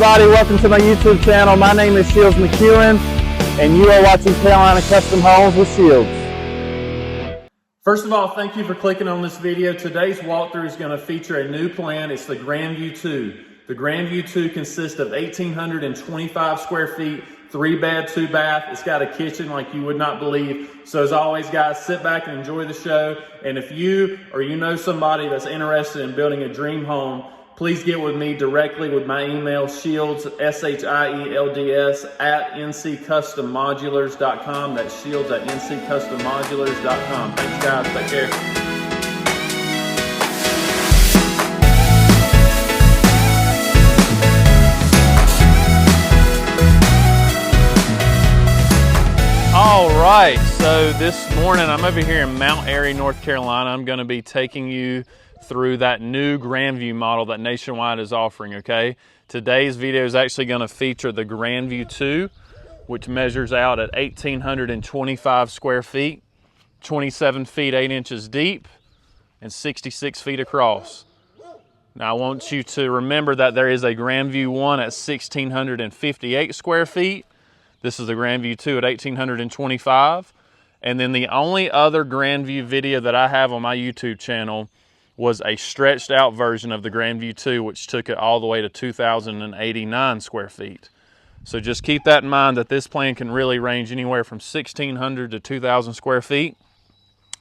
Everybody, welcome to my YouTube channel. My name is Shields McEwen, and you are watching Carolina Custom Homes with Shields. First of all, thank you for clicking on this video. Today's walkthrough is going to feature a new plan. It's the Grandview 2. The Grandview 2 consists of 1,825 square feet, 3-bed, 2-bath. It's got a kitchen like you would not believe. So as always, guys, sit back and enjoy the show. And if you or you know somebody that's interested in building a dream home, please get with me directly with my email, Shields, SHIELDS, at nccustommodulars.com. That's Shields at nccustommodulars.com. Thanks, guys. Take care. All right, so this morning I'm over here in Mount Airy, North Carolina. I'm going to be taking you through that new Grandview model that Nationwide is offering, okay? Today's video is actually going to feature the Grandview 2, which measures out at 1,825 square feet, 27 feet 8 inches deep, and 66 feet across. Now I want you to remember that there is a Grandview 1 at 1,658 square feet. This is the Grandview 2 at 1,825. And then the only other Grandview video that I have on my YouTube channel was a stretched out version of the Grandview 2, which took it all the way to 2,089 square feet. So just keep that in mind, that this plan can really range anywhere from 1,600 to 2,000 square feet.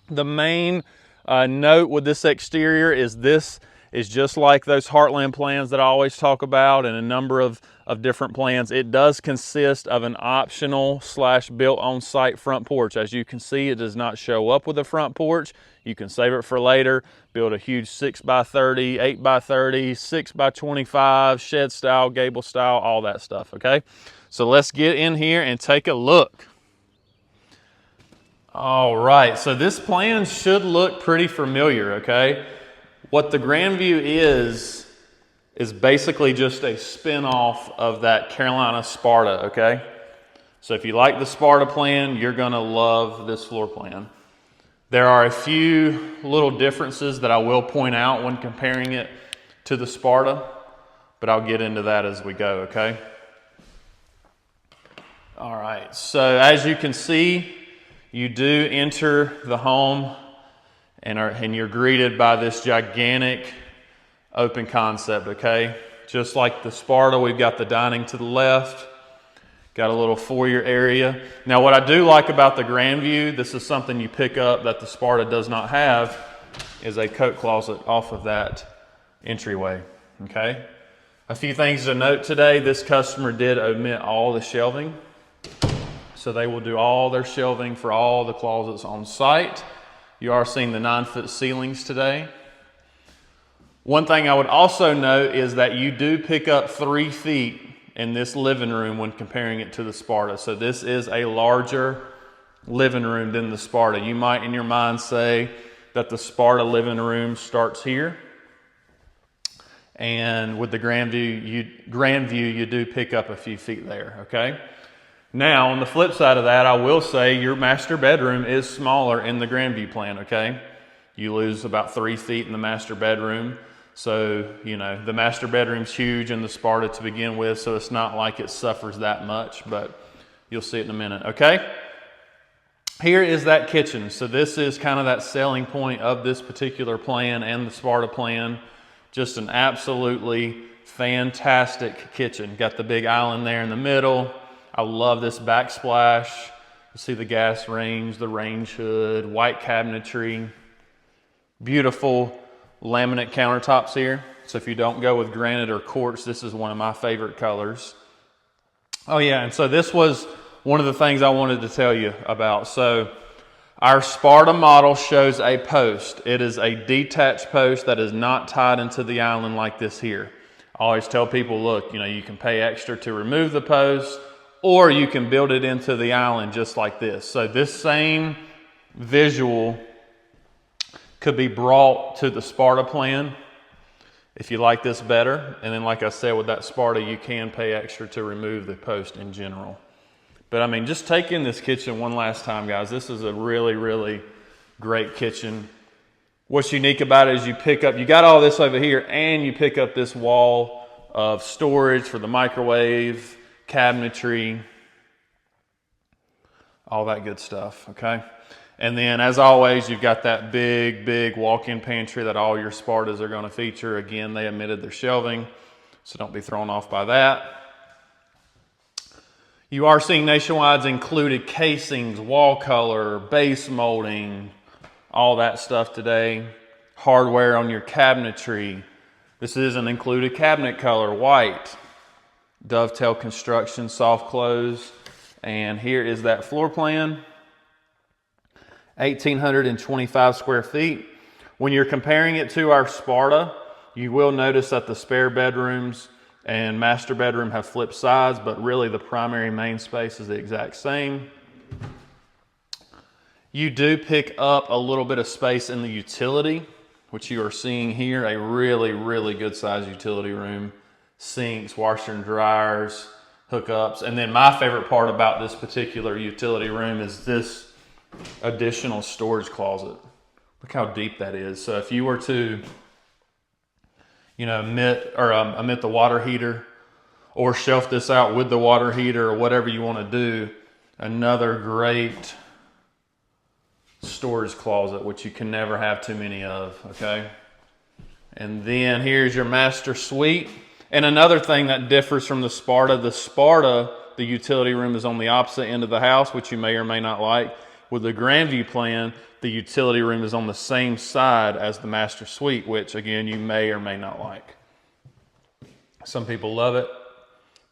The main note with this exterior is this is just like those Heartland plans that I always talk about, and a number of different plans. It does consist of an optional / built on site front porch. As you can see, it does not show up with a front porch. You can save it for later, build a huge 6x30, 8x30, 6x25, shed style, gable style, all that stuff, okay? So let's get in here and take a look. All right, so this plan should look pretty familiar, okay? What the Grandview is basically just a spin-off of that Carolina Sparta, okay? So if you like the Sparta plan, you're gonna love this floor plan. There are a few little differences that I will point out when comparing it to the Sparta, but I'll get into that as we go, okay? All right, so as you can see, you do enter the home and you're greeted by this gigantic open concept, okay? Just like the Sparta, we've got the dining to the left, got a little foyer area. Now what I do like about the Grandview, this is something you pick up that the Sparta does not have, is a coat closet off of that entryway, okay? A few things to note today, this customer did omit all the shelving, so they will do all their shelving for all the closets on site. You are seeing the 9-foot ceilings today. One thing I would also note is that you do pick up 3 feet in this living room when comparing it to the Sparta. So this is a larger living room than the Sparta. You might in your mind say that the Sparta living room starts here. And with the Grandview, you do pick up a few feet there, okay? Now, on the flip side of that, I will say your master bedroom is smaller in the Grandview plan, okay? You lose about 3 feet in the master bedroom. So, you know, the master bedroom's huge in the Sparta to begin with, so it's not like it suffers that much, but you'll see it in a minute, okay? Here is that kitchen. So this is kind of that selling point of this particular plan and the Sparta plan. Just an absolutely fantastic kitchen. Got the big island there in the middle. I love this backsplash. You see the gas range, the range hood, white cabinetry, beautiful laminate countertops here. So if you don't go with granite or quartz, this is one of my favorite colors. Oh yeah, and so this was one of the things I wanted to tell you about. So our Sparta model shows a post. It is a detached post that is not tied into the island like this here. I always tell people, look, you know, you can pay extra to remove the post, or you can build it into the island just like this. So this same visual could be brought to the Sparta plan if you like this better. And then like I said, with that Sparta, you can pay extra to remove the post in general. But I mean, just take in this kitchen one last time, guys. This is a really, really great kitchen. What's unique about it is you got all this over here and you pick up this wall of storage for the microwave, cabinetry, all that good stuff, okay? And then, as always, you've got that big walk-in pantry that all your Spartas are going to feature. Again, they omitted their shelving, so don't be thrown off by that. You are seeing Nationwide's included casings, wall color, base molding, all that stuff today. Hardware on your cabinetry. This is an included cabinet color, white. Dovetail construction, soft close. And here is that floor plan. 1,825 square feet. When you're comparing it to our Sparta, you will notice that the spare bedrooms and master bedroom have flipped sides, but really the primary main space is the exact same. You do pick up a little bit of space in the utility, which you are seeing here, a really good size utility room. Sinks, washer and dryers, hookups. And then my favorite part about this particular utility room is this additional storage closet. Look how deep that is. So if you were to, omit the water heater or shelf this out with the water heater or whatever you want to do, another great storage closet, which you can never have too many of, okay? And then here's your master suite. And another thing that differs from the Sparta, the utility room is on the opposite end of the house, which you may or may not like. With the Grandview plan, the utility room is on the same side as the master suite, which again, you may or may not like. Some people love it.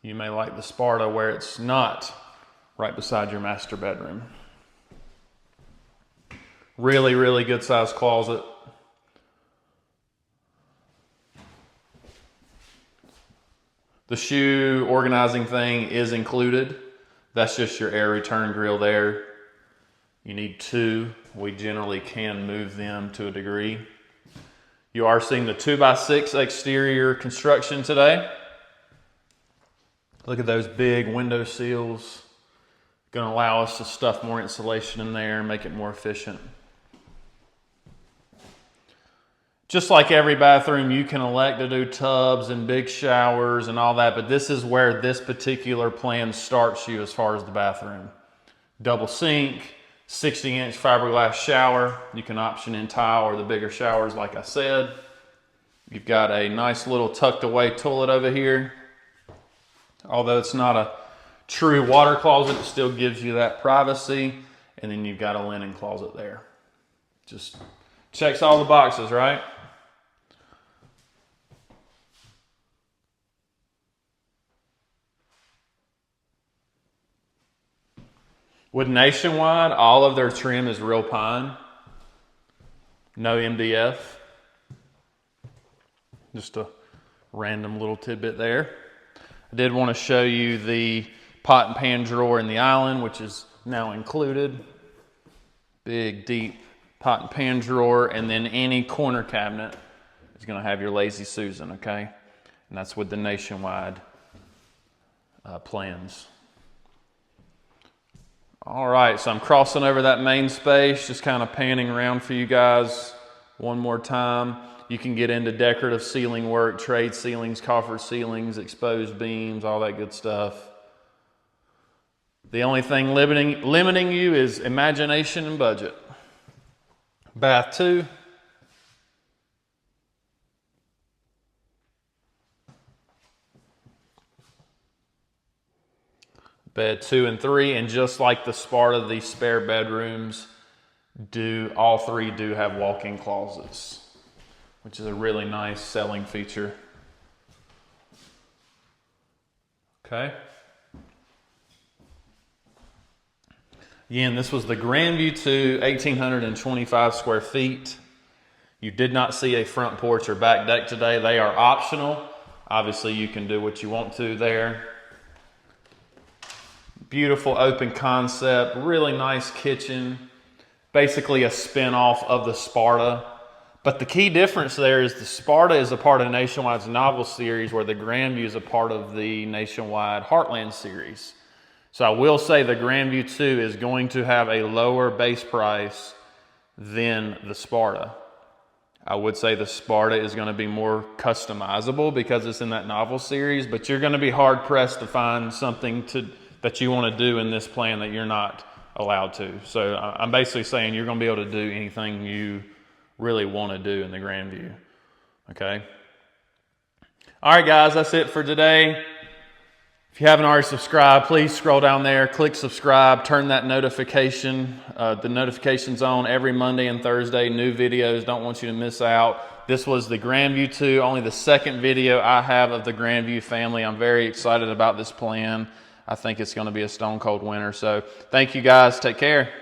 You may like the Sparta where it's not right beside your master bedroom. Really good size closet. The shoe organizing thing is included. That's just your air return grill there. You need two. We generally can move them to a degree. You are seeing the 2x6 exterior construction today. Look at those big window sills. Going to allow us to stuff more insulation in there and make it more efficient. Just like every bathroom, you can elect to do tubs and big showers and all that, but this is where this particular plan starts you as far as the bathroom. Double sink, 60-inch fiberglass shower. You can option in tile or the bigger showers, like I said. You've got a nice little tucked away toilet over here. Although it's not a true water closet, it still gives you that privacy. And then you've got a linen closet there. Just checks all the boxes, right? With Nationwide, all of their trim is real pine. No MDF. Just a random little tidbit there. I did want to show you the pot and pan drawer in the island, which is now included. Big, deep pot and pan drawer, and then any corner cabinet is going to have your Lazy Susan, okay? And that's with the Nationwide plans. All right, so I'm crossing over that main space, just kind of panning around for you guys one more time. You can get into decorative ceiling work, trade ceilings, coffer ceilings, exposed beams, all that good stuff. The only thing limiting you is imagination and budget. Bath 2. Bed 2 and 3, and just like the Sparta, the spare bedrooms all three do have walk-in closets, which is a really nice selling feature. Okay. Again, this was the Grandview 2, 1,825 square feet. You did not see a front porch or back deck today. They are optional. Obviously, you can do what you want to there. Beautiful open concept, really nice kitchen. Basically a spin-off of the Sparta. But the key difference there is the Sparta is a part of Nationwide's novel series, where the Grandview is a part of the Nationwide Heartland series. So I will say the Grandview 2 is going to have a lower base price than the Sparta. I would say the Sparta is going to be more customizable because it's in that novel series, but you're going to be hard pressed to find something that you want to do in this plan that you're not allowed to. So I'm basically saying you're going to be able to do anything you really want to do in the Grandview. Okay. All right, guys, that's it for today. If you haven't already subscribed, please scroll down there, click subscribe, turn that notification, the notifications on every Monday and Thursday, new videos, don't want you to miss out. This was the Grandview 2, only the second video I have of the Grandview family. I'm very excited about this plan. I think it's going to be a stone cold winner. So thank you guys, take care.